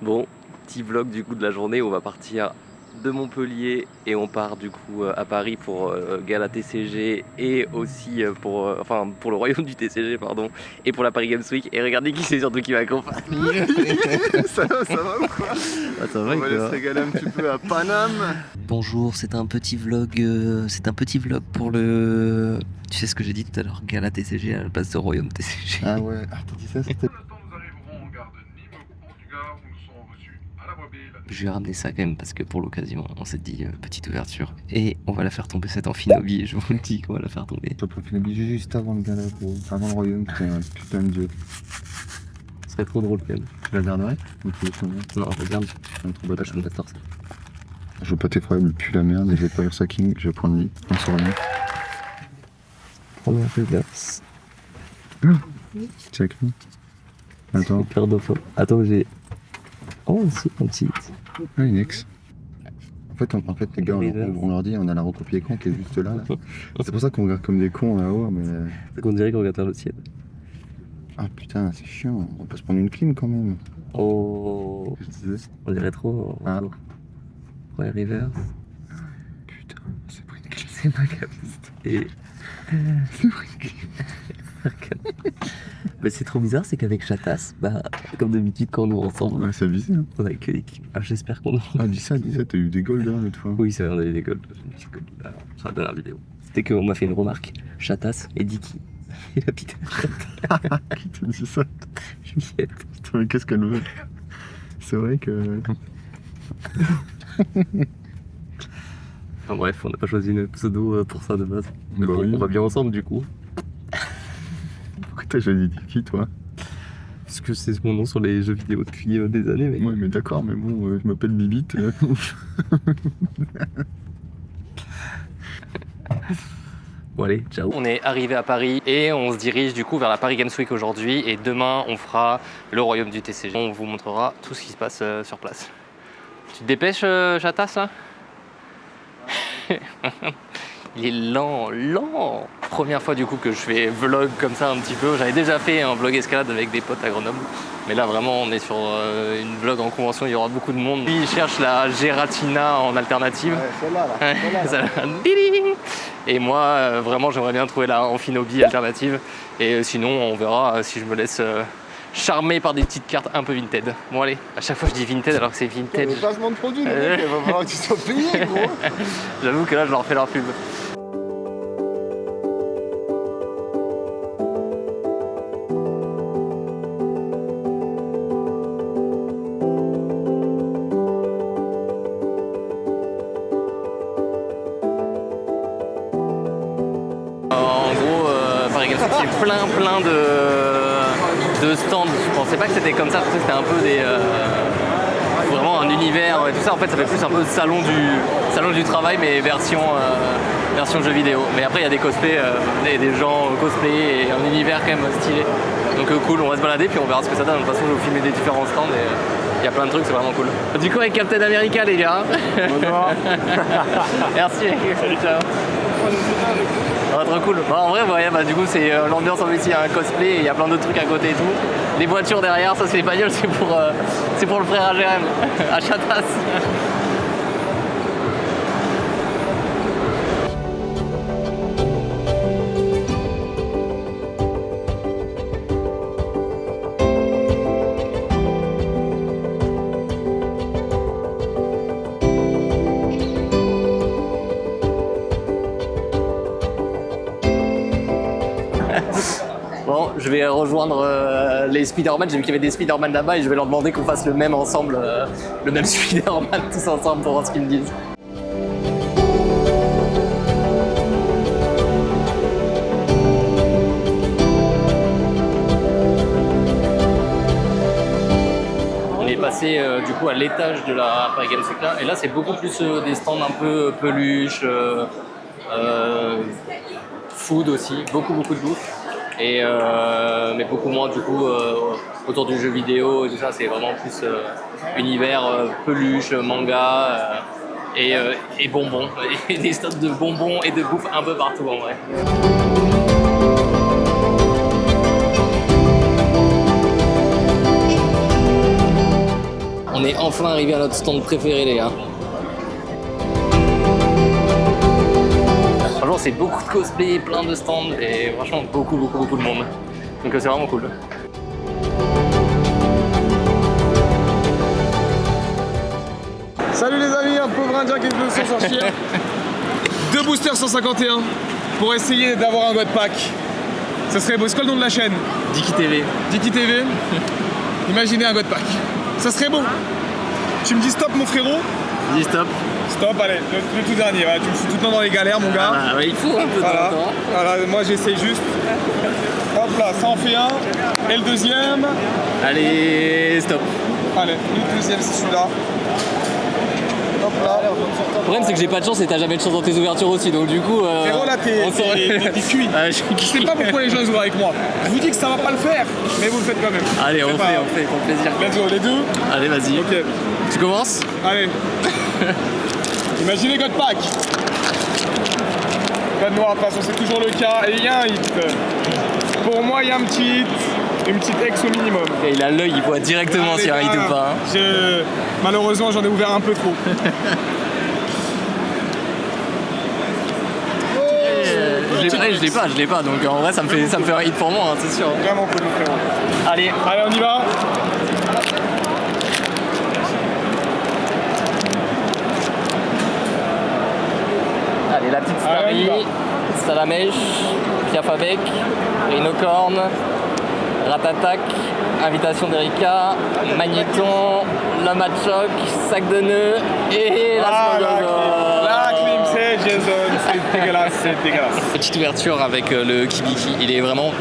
Bon, petit vlog du coup de la journée, on va partir de Montpellier et on part du coup à Paris pour Gala TCG et aussi pour le royaume du TCG pardon et pour la Paris Games Week. Et regardez qui c'est surtout qui m'accompagne. Ça va ou quoi? Ah, ça va, on va aller se régaler un petit peu à Paname. Bonjour, c'est un petit vlog pour le... Tu sais ce que j'ai dit tout à l'heure, Gala TCG à la place de Royaume TCG. Ah ouais, t'as dit ça, c'était... Je lui ai ramené ça quand même parce que pour l'occasion on s'est dit petite ouverture et on va la faire tomber cette en Finobi, je vous le dis qu'on va la faire tomber. J'ai pas fait l'habitude juste avant le gala, gros. Avant le royaume, c'était un putain de dieu. Ce serait trop drôle quand même. Tu la garderais ou tu laisses tomber? Non, regarde, Un trop bâtard. je me ça. Je veux pas t'effrayer, mais pue la merde et je vais pas Ursa King, je vais prendre lui. On s'en remet. Première reverse. Check nous. Attends. Paire de fois. Attends, j'ai... Oh, aussi, un petit... Ah, une ex. En fait, les gars, on leur dit, on a la recopie écran qui est juste là. C'est pour ça qu'on regarde comme des cons là-haut, mais... C'est qu'on dirait qu'on regarde le ciel. Ah putain, c'est chiant, on peut se prendre une clim quand même. Oh, Qu'est-ce que tu disais? on dirait trop... Ah. Première reverse. Putain, c'est pris une clim. C'est ma capacité. Et... C'est pris une clim. Mais c'est trop bizarre, c'est qu'avec Chatas, bah, comme d'habitude quand on est ensemble, Ouais, c'est abusé, hein. on a que des clips. Ah, j'espère qu'on... Ah, dis ça, t'as eu des golds hein, l'autre fois. Oui, c'est vrai, on a eu des golds. J'ai une petite gold sur la dernière vidéo. C'était qu'on m'a fait une remarque. Chatas et Dicky. Et la Peter. Qui t'a dit ça? Juliette. Putain, mais qu'est-ce qu'elle veut? C'est vrai que... Enfin bref, on n'a pas choisi une pseudo pour ça de base. Mais Bah bon, oui. on va bien ensemble du coup. Pourquoi t'as jamais dit qui, toi? Parce que c'est mon nom sur les jeux vidéo depuis des années. Mais... Ouais, mais d'accord, mais bon, je m'appelle Bibite. Bon allez, ciao. On est arrivé à Paris et on se dirige du coup vers la Paris Games Week aujourd'hui. Et demain, on fera le royaume du TCG. On vous montrera tout ce qui se passe sur place. Tu te dépêches, Chatas, là? Il est lent. Première fois du coup que je fais vlog comme ça un petit peu. J'avais déjà fait un vlog escalade avec des potes à Grenoble. Mais là vraiment on est sur une vlog en convention, il y aura beaucoup de monde. Lui il cherche la Geratina en alternative. Ouais, celle-là, là. Et moi vraiment j'aimerais bien trouver la Amphinobi alternative. Et sinon on verra si je me laisse charmé par des petites cartes un peu vintage. Bon allez, à chaque fois je dis vintage alors que c'est vintage. Le placement de produit, les mecs, il va falloir que tu sois payé, gros. J'avoue que là je leur fais leur pub. En gros, Paris Games Week, c'est plein de stands. Je pensais pas que c'était comme ça, parce que c'était un peu des... vraiment un univers et tout ça. En fait, ça fait plus un peu salon du travail, mais version jeu vidéo. Mais après, il y a des cosplays, des gens cosplay et un univers quand même stylé. Donc cool, on va se balader, puis on verra ce que ça donne. De toute façon, je vais vous filmer des différents stands et il y a plein de trucs, c'est vraiment cool. Du coup, avec Captain America, les gars. Bonjour. Merci, salut, ciao. Ah, trop cool. Bon, en vrai, vous voyez, du coup, c'est l'ambiance en ici, il y a un cosplay et il y a plein d'autres trucs à côté et tout. Les voitures derrière, ça c'est les bagnoles, c'est pour le frère à Jérém, à Chatas. Bon, je vais rejoindre les Spider-Man. J'ai vu qu'il y avait des Spider-Man là-bas et je vais leur demander qu'on fasse le même ensemble, le même Spider-Man tous ensemble pour voir ce qu'ils me disent. On est passé du coup à l'étage de la Paris Games Week là, et là c'est beaucoup plus des stands un peu peluche, food aussi, beaucoup de bouffe. Et mais beaucoup moins du coup autour du jeu vidéo et tout ça, c'est vraiment plus univers peluche, manga et bonbons, et des stocks de bonbons et de bouffe un peu partout en vrai. On On est enfin arrivé à notre stand préféré, les gars. Franchement, c'est beaucoup de cosplay, plein de stands et franchement beaucoup de monde. Donc c'est vraiment cool. Salut les amis, un pauvre indien qui veut s'en sortir. 2 boosters 151 pour essayer d'avoir un God Pack. Ça serait beau, c'est quoi le nom de la chaîne? Diki TV. Diki TV. Imaginez un God Pack. Ça serait beau. Tu me dis stop mon frérot? Dis stop. Stop, allez, le tout dernier. Voilà, tu me fous tout le temps dans les galères mon gars. Ah ouais, il faut un peu de temps. Voilà, moi j'essaye juste. Hop là, ça en fait un. Et le deuxième. Allez, stop. Allez, le deuxième c'est celui-là. Hop là. Le problème c'est que j'ai pas de chance et t'as jamais de chance dans tes ouvertures aussi, donc du coup... Frérot là t'es cuit. Ah, je sais pas pourquoi les gens ils ouvrent avec moi. Je vous dis que ça va pas le faire, mais vous le faites quand même. Allez, on fait, pour plaisir. Let's go, les deux. Allez, vas-y. Ok. Tu commences? Allez. Imaginez God Pack. Code noir, de toute façon c'est toujours le cas. Et il y a un hit. Pour moi il y a un petit hit. Une petite ex au minimum. Et il a l'œil, il voit directement s'il y a un hit ou pas. Hein. Malheureusement j'en ai ouvert un peu trop. Je l'ai pas, donc en vrai ça me fait un hit pour moi, hein, c'est sûr. Vraiment cool mon frérot. Allez, on y va. Allez, la petite Starry, Salamèche, Piafavec, Rhinocorn, Ratatak, Invitation d'Erika, Magnéton, la Matchoc, Sac de nœuds et la La clim, c'est Jason, c'est dégueulasse. Petite ouverture avec le Kibiki, il est vraiment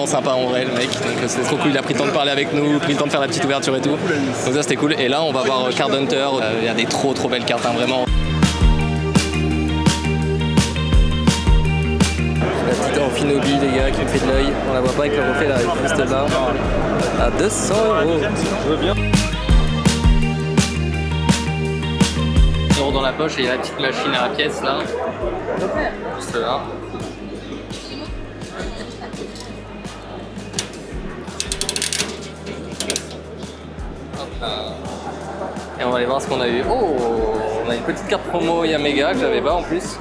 sympa en vrai le mec, donc c'est trop cool, il a pris le temps de parler avec nous, pris le temps de faire la petite ouverture et tout, donc ça c'était cool. Et là on va voir Card Hunter, il y a des trop belles cartes, hein, vraiment. La petite Amphinobi les gars qui me fait de l'œil, on la voit pas avec le reflet là, juste là, à 200 €. Je veux bien. Dans la poche et la petite machine à la pièce là, juste là. Hop là. Et on va aller voir ce qu'on a eu. Oh, on a une petite carte promo Yamega que j'avais pas en plus.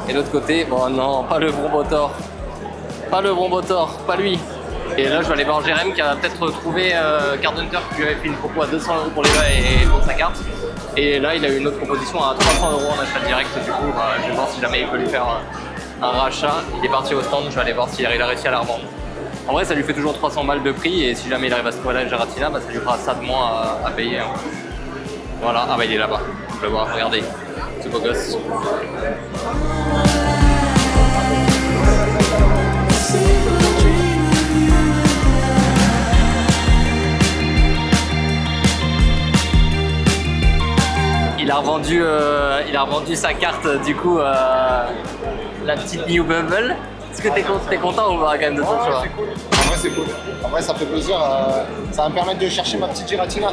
Et l'autre côté, bon non, pas le Brombotor. Pas le Brombotor, pas lui. Et là je vais aller voir Jérém qui a peut-être trouvé Card Hunter qui lui avait fait une propos à 200 € pour les bas et pour sa carte. Et là il a eu une autre proposition à 300 € en achat direct, du coup je vais voir si jamais il peut lui faire un rachat. Il est parti au stand, je vais aller voir s'il a réussi à la revendre. En vrai ça lui fait toujours 300 balles de prix et si jamais il arrive à se trouver la Giratina, ça lui fera ça de moins à payer. Hein. Voilà, ah bah il est là-bas, je le vois, regardez, ce beau gosse. Il a revendu sa carte du coup, la petite New Bubble. Est-ce que t'es content ou pas quand même de ton choix? C'est cool. En vrai c'est cool. En vrai ça fait plaisir. Ça va me permettre de chercher ma petite Giratina.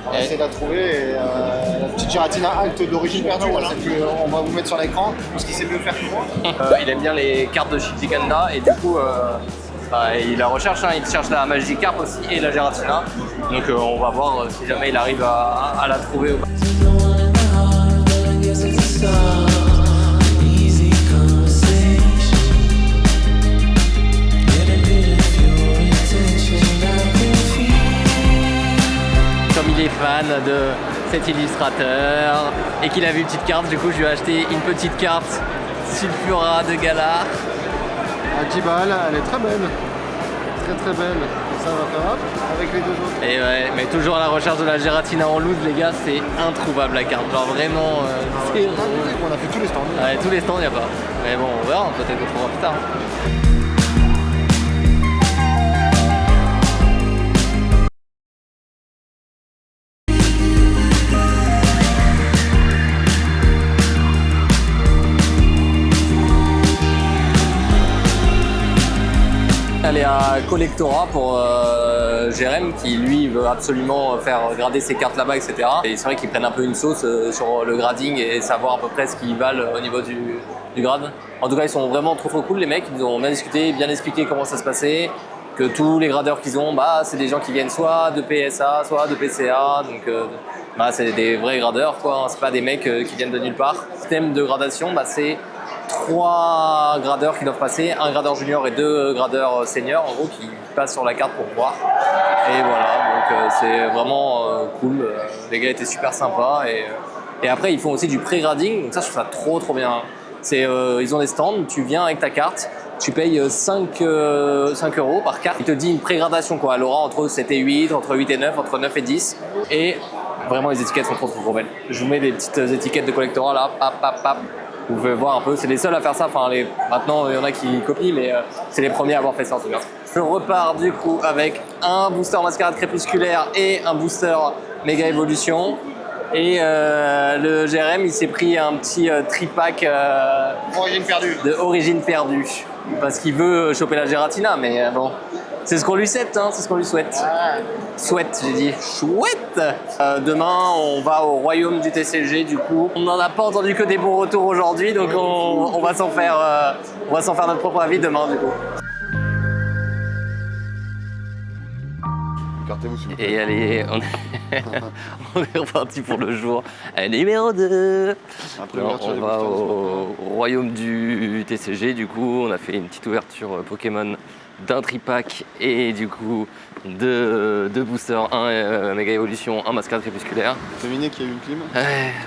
On va essayer de la trouver. Et, la petite Giratina Alt d'origine perdue, voilà. On va vous mettre sur l'écran parce qu'il sait mieux faire que moi. Il aime bien les cartes de Shijikanda et du coup il la recherche, hein, il cherche la Magikarp aussi et la Giratina. Donc on va voir si jamais il arrive à la trouver ou pas. Comme il est fan de cet illustrateur et qu'il a vu une petite carte, du coup je lui ai acheté une petite carte Sulfura de Galar. À 10 balles, elle est très belle. Très belle. Et ça va faire hop avec les deux autres. Et ouais, mais toujours à la recherche de la Giratina en loot, les gars, c'est introuvable la carte. Genre vraiment, c'est... On a fait tous les stands. Ouais, tous les stands, y a pas. Mais bon, on verra, peut-être qu'on trouvera plus tard. Elle est à Collectora pour Jérém qui lui veut absolument faire grader ses cartes là-bas, etc. Et c'est vrai qu'ils prennent un peu une sauce sur le grading et savoir à peu près ce qu'ils valent au niveau du grade. En tout cas, ils sont vraiment trop cool les mecs, ils nous ont bien discuté, bien expliqué comment ça se passait. que tous les gradeurs qu'ils ont, bah, c'est des gens qui viennent soit de PSA, soit de PCA, donc bah, c'est des vrais gradeurs, quoi, hein. C'est pas des mecs qui viennent de nulle part. Le système de gradation, bah, c'est 3 gradeurs qui doivent passer, un gradeur junior et 2 gradeurs seniors, en gros, qui passent sur la carte pour voir. Et voilà, donc c'est vraiment cool. Les gars étaient super sympas. Et après, ils font aussi du pré-grading, donc ça, je trouve ça trop bien. Ils ont des stands, tu viens avec ta carte, tu payes 5 € par carte. Il te dit une pré-gradation, quoi. Elle aura entre 7 et 8, entre 8 et 9, entre 9 et 10. Et vraiment, les étiquettes sont trop belles. Je vous mets des petites étiquettes de collectora là, pap. Vous pouvez voir un peu, c'est les seuls à faire ça. Enfin, maintenant, il y en a qui copient, mais c'est les premiers à avoir fait ça en tout cas. Je repars du coup avec un booster mascarade crépusculaire et un booster méga évolution. Et le GRM, il s'est pris un petit tripack de origine perdue. Parce qu'il veut choper la Giratina, mais bon, c'est ce qu'on lui souhaite, hein, c'est ce qu'on lui souhaite. Souhaite, j'ai dit chouette. Demain, on va au royaume du TCG, du coup. On n'en a pas entendu que des bons retours aujourd'hui, donc on va s'en faire notre propre avis demain, du coup. Écartez-vous s'il vous plaît. Et allez, on est reparti pour le jour numéro 2. On va au royaume du TCG, du coup, on a fait une petite ouverture Pokémon d'un tripack et du coup deux boosters, un méga évolution, un mascarade crépusculaire. Devinez qu'il y a eu une clim.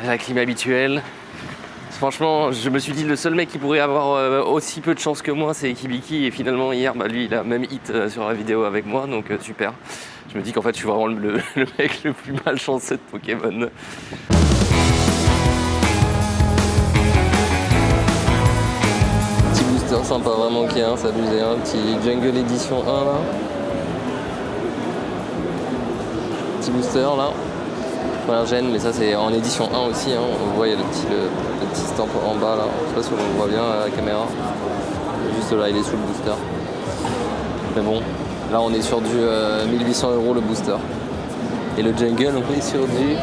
La clim habituelle. Franchement, je me suis dit le seul mec qui pourrait avoir aussi peu de chance que moi, c'est Kibiki. Et finalement, hier, bah, lui, il a même hit sur la vidéo avec moi, donc super. Je me dis qu'en fait, je suis vraiment le mec le plus malchanceux de Pokémon. Petit booster sympa, vraiment qui a s'amuser, un petit Jungle Edition 1 là. Petit booster là. Première gène, mais ça c'est en édition 1 aussi, hein. On voit il y a le petit stamp en bas là, je sais pas si on le voit bien à la caméra. Juste là il est sous le booster. Mais bon, là on est sur du 1800 € le booster. Et le jungle on est sur du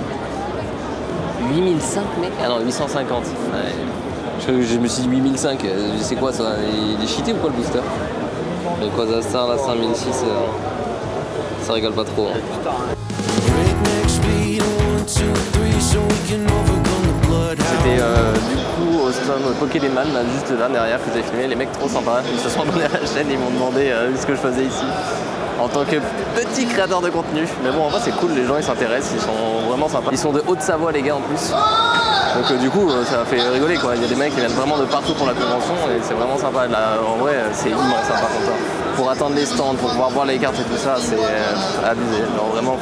8005 mec. Ah non 850. Ouais. Je me suis dit 8005, c'est quoi ça? Il est cheaté ou quoi le booster? Le Quasar là 5006, ça rigole pas trop. Hein. C'était du coup au stand Pokémon là, juste là derrière que j'ai filmé, les mecs trop sympas, ils se sont abonnés à la chaîne et ils m'ont demandé ce que je faisais ici en tant que petit créateur de contenu. Mais bon en vrai c'est cool, les gens ils s'intéressent, ils sont vraiment sympas. Ils sont de Haute-Savoie les gars en plus. Donc du coup ça fait rigoler quoi, il y a des mecs qui viennent vraiment de partout pour la convention et c'est vraiment sympa. Là, en vrai c'est immense par contre. Pour attendre les stands, pour pouvoir voir les cartes et tout ça, c'est abusé. Alors vraiment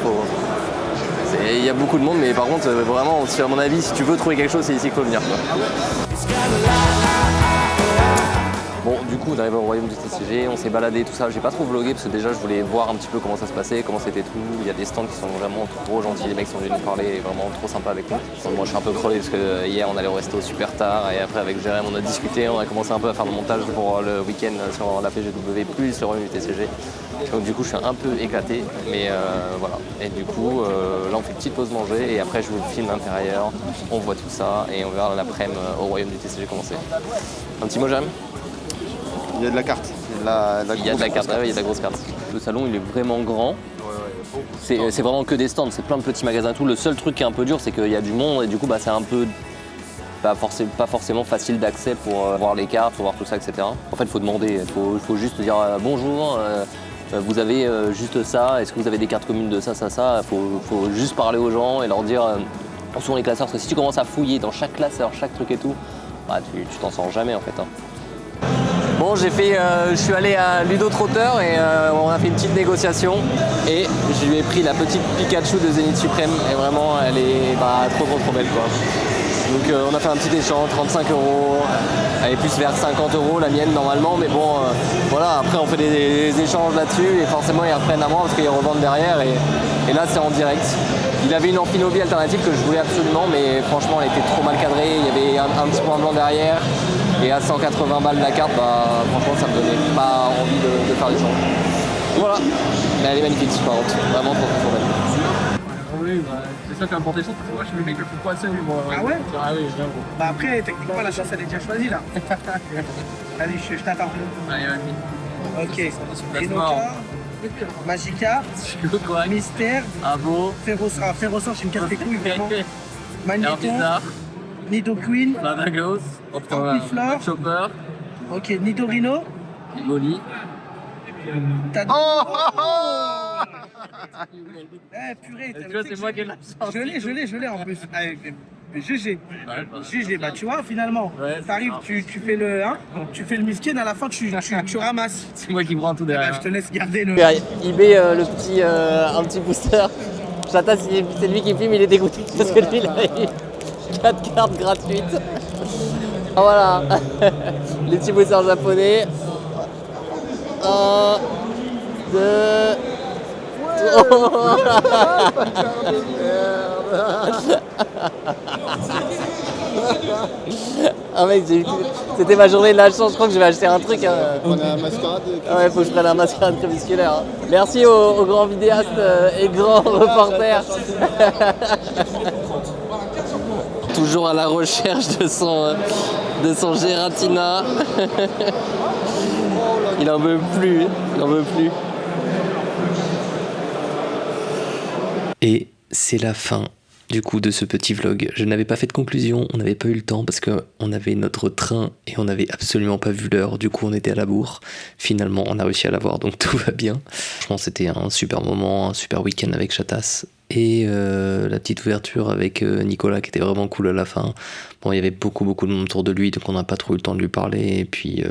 il y a beaucoup de monde, mais par contre, vraiment, à mon avis, si tu veux trouver quelque chose, c'est ici qu'il faut venir. Quoi. Bon, du coup, on arrive au royaume du TCG, on s'est baladé, tout ça. J'ai pas trop vlogué parce que déjà, je voulais voir un petit peu comment ça se passait, comment c'était tout. Il y a des stands qui sont vraiment trop gentils, les mecs sont venus nous parler, vraiment trop sympas avec nous. Moi, je suis un peu crevé parce que hier, on allait au resto super tard et après, avec Jérém, on a discuté, on a commencé un peu à faire le montage pour le week-end sur la PGW plus le royaume du TCG. Donc du coup je suis un peu éclaté, mais voilà. Et du coup là on fait une petite pause manger et après je vous filme l'intérieur, on voit tout ça et on verra l'après-midi au royaume du TCG commencer. Un petit mot Jérém? Il y a de la carte. Il y a de la carte, il y a de la grosse carte. Le salon il est vraiment grand. C'est vraiment que des stands, c'est plein de petits magasins et tout. Le seul truc qui est un peu dur c'est qu'il y a du monde et du coup bah, c'est un peu pas forcément facile d'accès pour voir les cartes, pour voir tout ça, etc. En fait il faut demander, il faut juste dire bonjour. Vous avez juste ça, est-ce que vous avez des cartes communes de ça, faut juste parler aux gens et leur dire où sont les classeurs, parce que si tu commences à fouiller dans chaque classeur, chaque truc et tout, bah, tu t'en sors jamais en fait. Hein. Bon, je suis allé à Ludo Trotteur et on a fait une petite négociation et je lui ai pris la petite Pikachu de Zénith Suprême et vraiment elle est trop belle quoi. Donc on a fait un petit échange, 35 €, elle est plus vers 50 € la mienne normalement, mais bon voilà, après on fait des échanges là-dessus et forcément ils reprennent à moi parce qu'ils revendent derrière et là c'est en direct. Il avait une Amphinobie alternative que je voulais absolument, mais franchement elle était trop mal cadrée, il y avait un petit point blanc derrière et à 180 balles la carte, bah franchement ça me donnait pas envie de faire l'échange. Voilà, mais elle est magnifique par contre, vraiment trop belle. Oui, bah, c'est ça qui est important, parce que moi je me mets le pourquoi c'est bon. Ah ouais? Ah oui, j'avoue. Bah après, techniquement, la chance elle est déjà choisie là. Allez, je t'attends. Allez, vas-y. Ok. Ça se passe Et donc marrant. là, Magikarp, Quoi? Mystère, Abo, Ferrosaur, je me casse les couilles vraiment. Magneton, Bizarre, Nidoqueen, Fladagos, Optiflor. Chopper, Ok, Nidorino. Igoli. T'as... Oh Eh purée, Tu vois, c'est moi qui ai la chance. Je l'ai en plus. Mais GG. Ouais, GG, bah tu vois finalement, Ouais, t'arrives, tu fais le tu fais le miskin, à la fin tu ramasses. c'est moi qui prends tout Bah, derrière. je te laisse garder le... eBay, le petit, un petit booster. Chata, c'est lui qui filme, il est dégoûté parce que lui, il a eu 4 cartes gratuites. Ah, voilà, les petits boosters japonais. 1, 2, 3. Ah mec, c'était ma journée de la chance, je crois que je vais acheter un truc. On a un mascarade. Ah ouais, faut que je prenne un mascarade crépusculaire. Hein. Merci aux grands vidéastes et grands reporters. Toujours à la recherche de son Giratina. Il en veut plus, il en veut plus. Et c'est la fin du coup de ce petit vlog. Je n'avais pas fait de conclusion, on n'avait pas eu le temps parce qu'on avait notre train et on n'avait absolument pas vu l'heure. Du coup on était à la bourre. Finalement on a réussi à l'avoir, donc tout va bien. Franchement c'était un super moment, un super week-end avec Chatas. Et la petite ouverture avec Nicolas qui était vraiment cool à la fin. Bon, il y avait beaucoup de monde autour de lui, donc on n'a pas trop eu le temps de lui parler. Et puis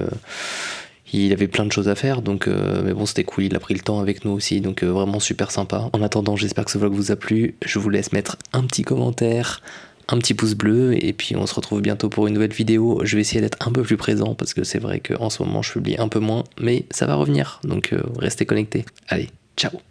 il avait plein de choses à faire, donc mais bon c'était cool, il a pris le temps avec nous aussi, donc vraiment super sympa. En attendant, j'espère que ce vlog vous a plu. Je vous laisse mettre un petit commentaire, un petit pouce bleu, et puis on se retrouve bientôt pour une nouvelle vidéo. Je vais essayer d'être un peu plus présent parce que c'est vrai qu'en ce moment je publie un peu moins, mais ça va revenir, donc restez connectés. Allez, ciao.